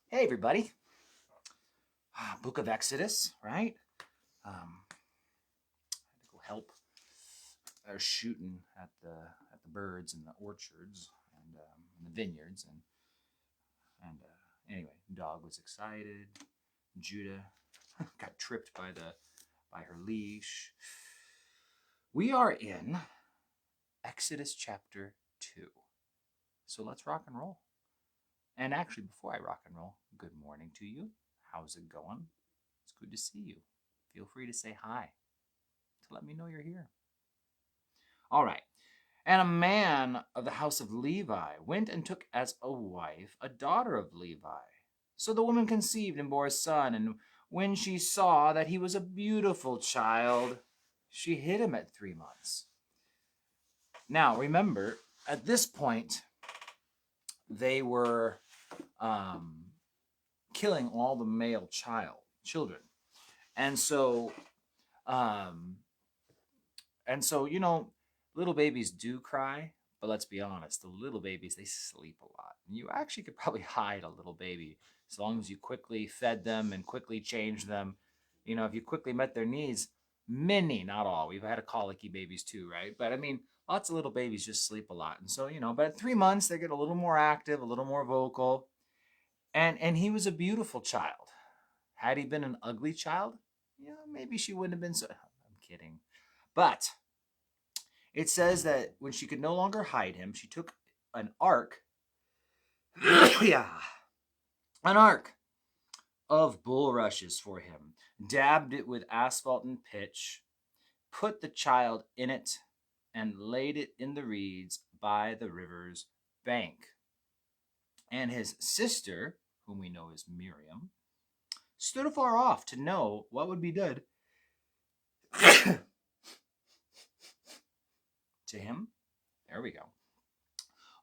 Hey, everybody. Book of Exodus, right? Had to go help. They're shooting at the birds in the orchards and in the vineyards, and anyway, dog was excited. Judah got tripped by her leash. We are in Exodus chapter 2. So let's rock and roll. And actually, before I rock and roll, good morning to you. How's it going? It's good to see you. Feel free to say hi to let me know you're here. All right. And a man of the house of Levi went and took as a wife a daughter of Levi. So the woman conceived and bore a son, and when she saw that he was a beautiful child, she hid him at 3 months. Now, remember, at this point, they were killing all the male children. And so, um, little babies do cry, but let's be honest, the little babies, they sleep a lot. And you actually could probably hide a little baby as long as you quickly fed them and quickly changed them. If you quickly met their needs, many, not all, we've had a colicky babies too, right? But I mean, lots of little babies just sleep a lot. And so, but at 3 months, they get a little more active, a little more vocal. And he was a beautiful child. Had he been an ugly child, maybe she wouldn't have been so. I'm kidding. But it says that when she could no longer hide him, she took an ark. Yeah. An ark of bulrushes for him, dabbed it with asphalt and pitch, put the child in it, and laid it in the reeds by the river's bank. And his sister, whom we know as Miriam, stood afar off to know what would be done to him. There we go.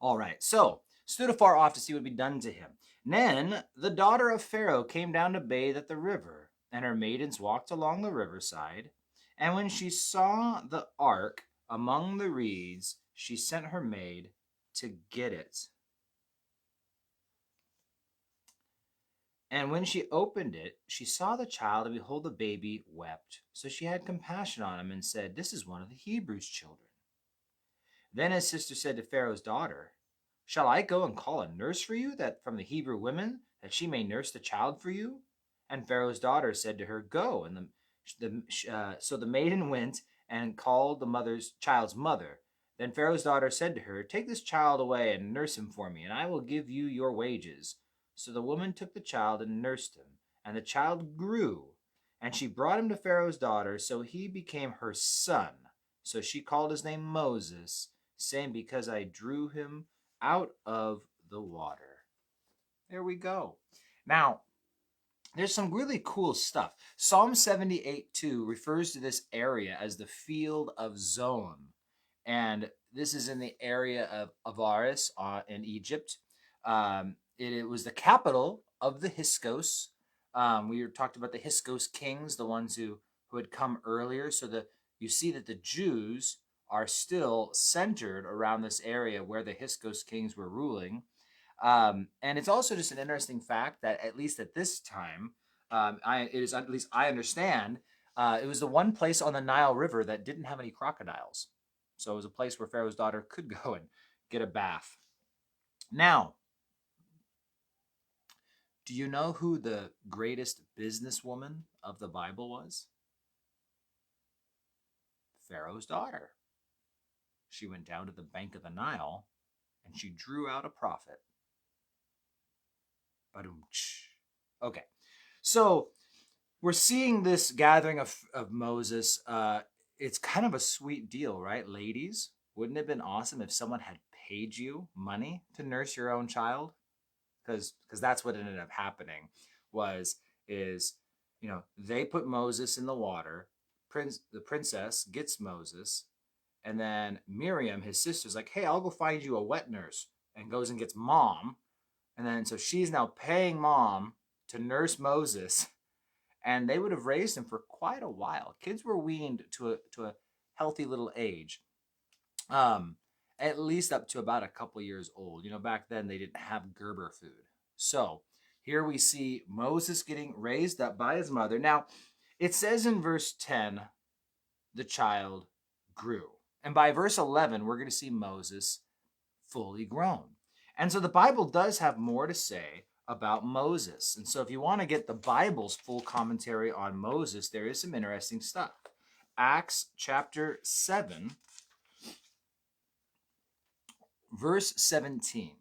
All right, so stood afar off to see what would be done to him. And then the daughter of Pharaoh came down to bathe at the river, and her maidens walked along the riverside. And when she saw the ark among the reeds, she sent her maid to get it. And when she opened it, she saw the child, and behold, the baby wept. So she had compassion on him and said, "This is one of the Hebrews' children." Then his sister said to Pharaoh's daughter, "Shall I go and call a nurse for you, that from the Hebrew women, that she may nurse the child for you?" And Pharaoh's daughter said to her, "Go." And so the maiden went and called the child's mother. Then Pharaoh's daughter said to her, "Take this child away and nurse him for me, and I will give you your wages." So the woman took the child and nursed him, and the child grew. And she brought him to Pharaoh's daughter, so he became her son. So she called his name Moses, saying, "Because I drew him out of the water." There we go. Now, there's some really cool stuff. Psalm 78:2 refers to this area as the field of Zon. And this is in the area of Avaris in Egypt. It was the capital of the Hyksos. We talked about the Hyksos kings, the ones who had come earlier. So you see that the Jews are still centered around this area where the Hyksos kings were ruling. And it's also just an interesting fact that at least at this time, at least I understand, it was the one place on the Nile River that didn't have any crocodiles. So it was a place where Pharaoh's daughter could go and get a bath. Now, do you know who the greatest businesswoman of the Bible was? Pharaoh's daughter. She went down to the bank of the Nile and she drew out a profit. Okay, so we're seeing this gathering of Moses. It's kind of a sweet deal, right, ladies? Wouldn't it have been awesome if someone had paid you money to nurse your own child? Because that's what ended up happening. They put Moses in the water. The princess gets Moses, and then Miriam, his sister's like, "Hey, I'll go find you a wet nurse," and goes and gets mom. And then so she's now paying mom to nurse Moses, and they would have raised him for quite a while. Kids were weaned to a healthy little age, at least up to about a couple years old. Back then they didn't have Gerber food, so Here we see Moses getting raised up by his mother. Now, it says in verse 10, the child grew. And by verse 11, we're going to see Moses fully grown. And so the Bible does have more to say about Moses. And so if you want to get the Bible's full commentary on Moses, there is some interesting stuff. Acts chapter 7, verse 17.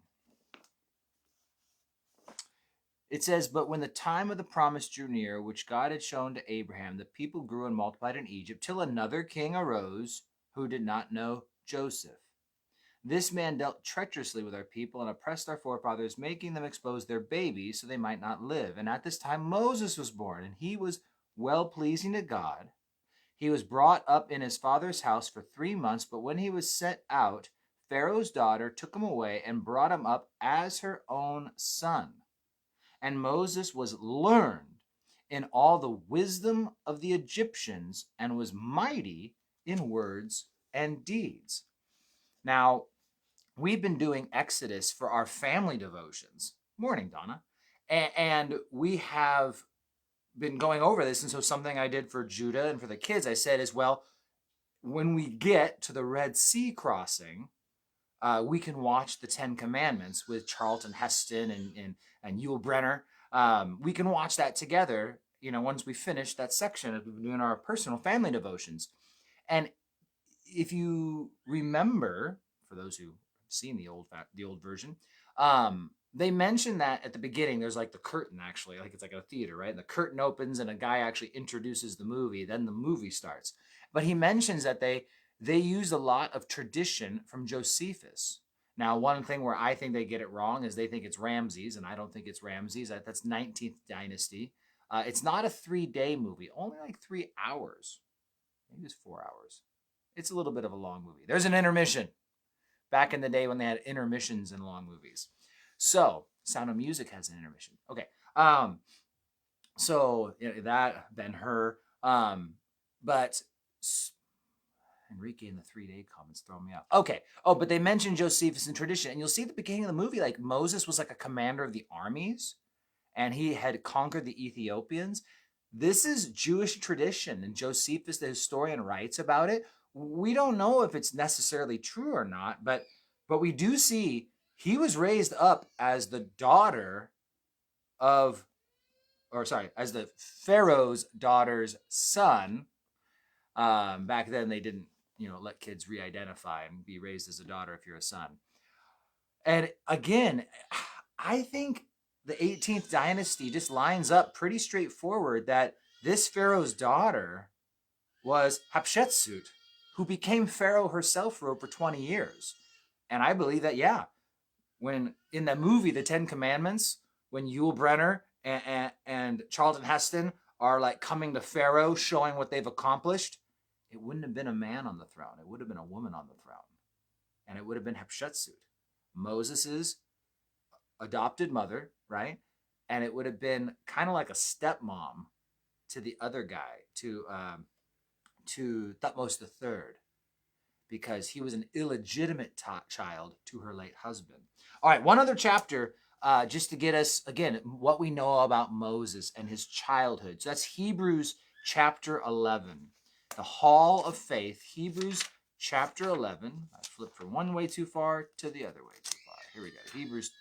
It says, "But when the time of the promise drew near, which God had shown to Abraham, the people grew and multiplied in Egypt, till another king arose who did not know Joseph. This man dealt treacherously with our people and oppressed our forefathers, making them expose their babies so they might not live. And at this time Moses was born, and he was well-pleasing to God. He was brought up in his father's house for 3 months, but when he was set out, Pharaoh's daughter took him away and brought him up as her own son. And Moses was learned in all the wisdom of the Egyptians and was mighty in words and deeds." Now, we've been doing Exodus for our family devotions. Morning, Donna. And we have been going over this. And so something I did for Judah and for the kids, I said as well, when we get to the Red Sea crossing, we can watch the 10 Commandments with Charlton Heston and Yul Brenner. We can watch that together, once we finish that section of doing our personal family devotions. And if you remember, for those who have seen the old version, they mentioned that at the beginning, there's like the curtain, actually, like it's like a theater, right? And the curtain opens and a guy actually introduces the movie, then the movie starts. But he mentions that they use a lot of tradition from Josephus. Now, one thing where I think they get it wrong is they think it's Ramses, and I don't think it's Ramses. That's 19th Dynasty. It's not a 3-day movie, only like 3 hours. Maybe it's 4 hours. It's a little bit of a long movie. There's an intermission. Back in the day when they had intermissions in long movies. So, Sound of Music has an intermission. Okay. So, that, Ben-Hur. But Enrique in the 3-day comments throw me off. Okay. Oh, but they mentioned Josephus in tradition. And you'll see at the beginning of the movie, like Moses was like a commander of the armies. And he had conquered the Ethiopians. This is Jewish tradition. And Josephus, the historian, writes about it. We don't know if it's necessarily true or not, but we do see he was raised up as the as the Pharaoh's daughter's son. Back then they didn't, let kids re-identify and be raised as a daughter if you're a son. And again, I think the 18th dynasty just lines up pretty straightforward that this Pharaoh's daughter was Hatshepsut, who became Pharaoh herself for over 20 years. And I believe that, when in the movie, The 10 Commandments, when Yul Brenner and Charlton Heston are like coming to Pharaoh, showing what they've accomplished, it wouldn't have been a man on the throne. It would have been a woman on the throne. And it would have been Hatshepsut, Moses's adopted mother, right? And it would have been kind of like a stepmom to the other guy, to Thutmose III, because he was an illegitimate child to her late husband. All right, one other chapter, just to get us, again, what we know about Moses and his childhood. So that's Hebrews chapter 11, the Hall of Faith, Hebrews chapter 11. I flipped from one way too far to the other way too far. Here we go, Hebrews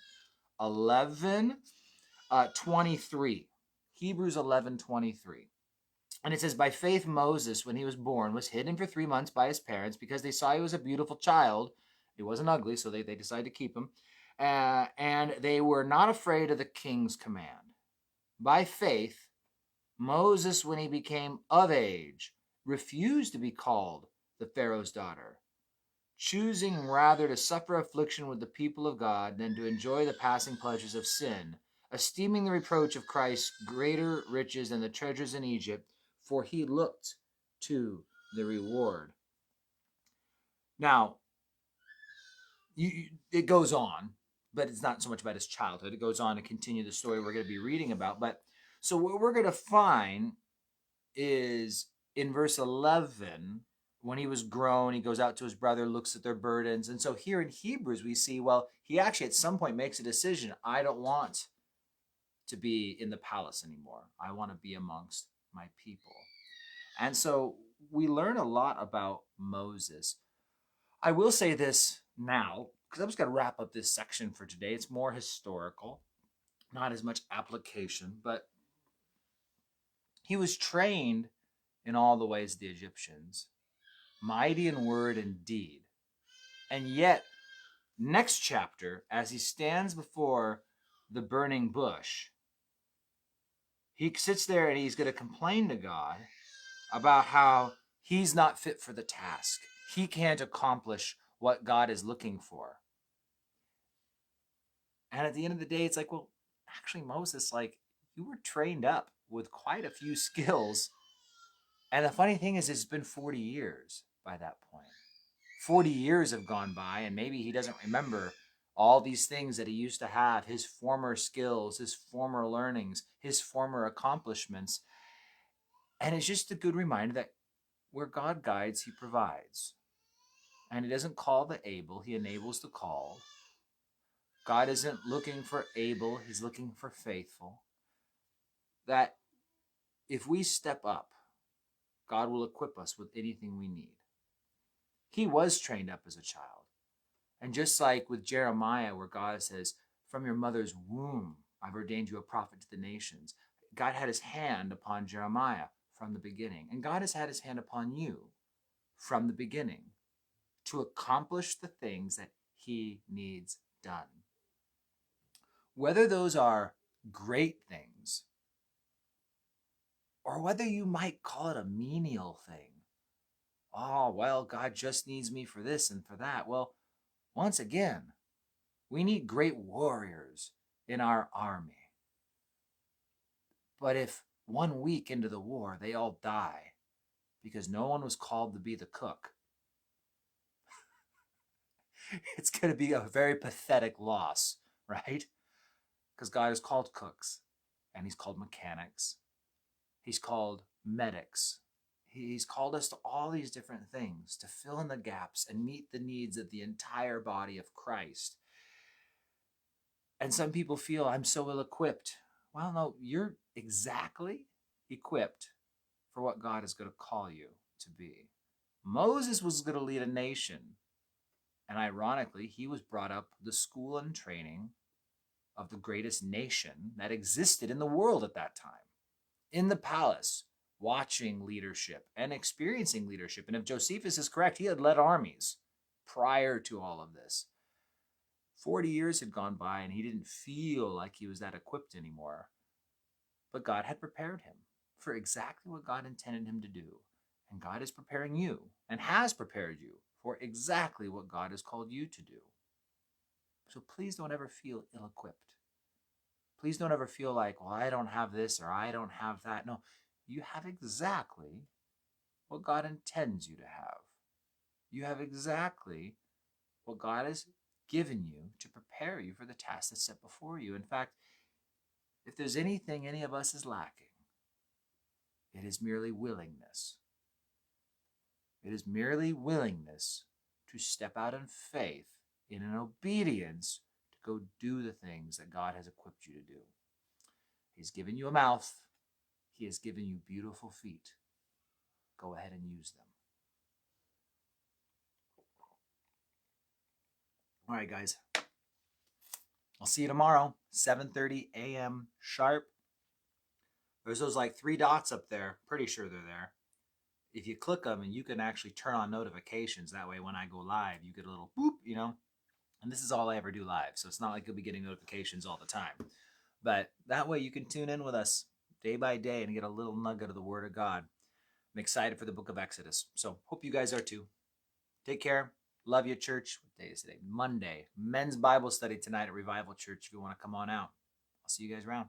11, 23. Hebrews 11, 23. And it says, "By faith Moses, when he was born, was hidden for 3 months by his parents because they saw he was a beautiful child." He wasn't ugly, so they decided to keep him. And they were not afraid of the king's command. By faith, Moses, when he became of age, refused to be called the Pharaoh's daughter, choosing rather to suffer affliction with the people of God than to enjoy the passing pleasures of sin, esteeming the reproach of Christ greater riches than the treasures in Egypt, for he looked to the reward. Now, it goes on, but it's not so much about his childhood. It goes on to continue the story we're going to be reading about. But so what we're going to find is in verse 11, when he was grown, he goes out to his brother, looks at their burdens. And so here in Hebrews, we see, well, he actually at some point makes a decision. I don't want to be in the palace anymore. I want to be amongst my people. And so we learn a lot about Moses. I will say this now, because I'm just going to wrap up this section for today. It's more historical, not as much application, but he was trained in all the ways of the Egyptians, mighty in word and deed. And yet, next chapter, as he stands before the burning bush, he sits there and he's going to complain to God about how he's not fit for the task. He can't accomplish what God is looking for. And at the end of the day, it's like, well, actually, Moses, like, you were trained up with quite a few skills. And the funny thing is, it's been 40 years by that point. 40 years have gone by, and maybe he doesn't remember all these things that he used to have, his former skills, his former learnings, his former accomplishments. And it's just a good reminder that where God guides, he provides. And he doesn't call the able, he enables the called. God isn't looking for able, he's looking for faithful. That if we step up, God will equip us with anything we need. He was trained up as a child. And just like with Jeremiah, where God says, from your mother's womb, I've ordained you a prophet to the nations. God had his hand upon Jeremiah from the beginning. And God has had his hand upon you from the beginning to accomplish the things that he needs done. Whether those are great things or whether you might call it a menial thing. Oh, well, God just needs me for this and for that. Well, once again, we need great warriors in our army. But if 1 week into the war they all die because no one was called to be the cook, it's going to be a very pathetic loss, right? Because God has called cooks, and he's called mechanics. He's called medics. He's called us to all these different things to fill in the gaps and meet the needs of the entire body of Christ. And some people feel, I'm so ill-equipped. Well, no, you're exactly equipped for what God is going to call you to be. Moses was going to lead a nation. And ironically, he was brought up the school and training of the greatest nation that existed in the world at that time. In the palace, watching leadership and experiencing leadership. And if Josephus is correct, he had led armies prior to all of this. 40 years had gone by and he didn't feel like he was that equipped anymore. But God had prepared him for exactly what God intended him to do. And God is preparing you and has prepared you for exactly what God has called you to do. So please don't ever feel ill-equipped. Please don't ever feel like, well, I don't have this or I don't have that. No, you have exactly what God intends you to have. You have exactly what God has given you to prepare you for the task that's set before you. In fact, if there's anything any of us is lacking, it is merely willingness. It is merely willingness to step out in faith, in an obedience, to go do the things that God has equipped you to do. He's given you a mouth. He has given you beautiful feet. Go ahead and use them. All right, guys. I'll see you tomorrow, 7:30 a.m. sharp. There's those like 3 dots up there. Pretty sure they're there. If you click them, and you can actually turn on notifications. That way when I go live, you get a little boop, you know. And this is all I ever do live, so it's not like you'll be getting notifications all the time. But that way you can tune in with us day by day and get a little nugget of the Word of God. I'm excited for the book of Exodus. So hope you guys are too. Take care. Love you, church. What day is today? Monday. Men's Bible study tonight at Revival Church if you want to come on out. I'll see you guys around.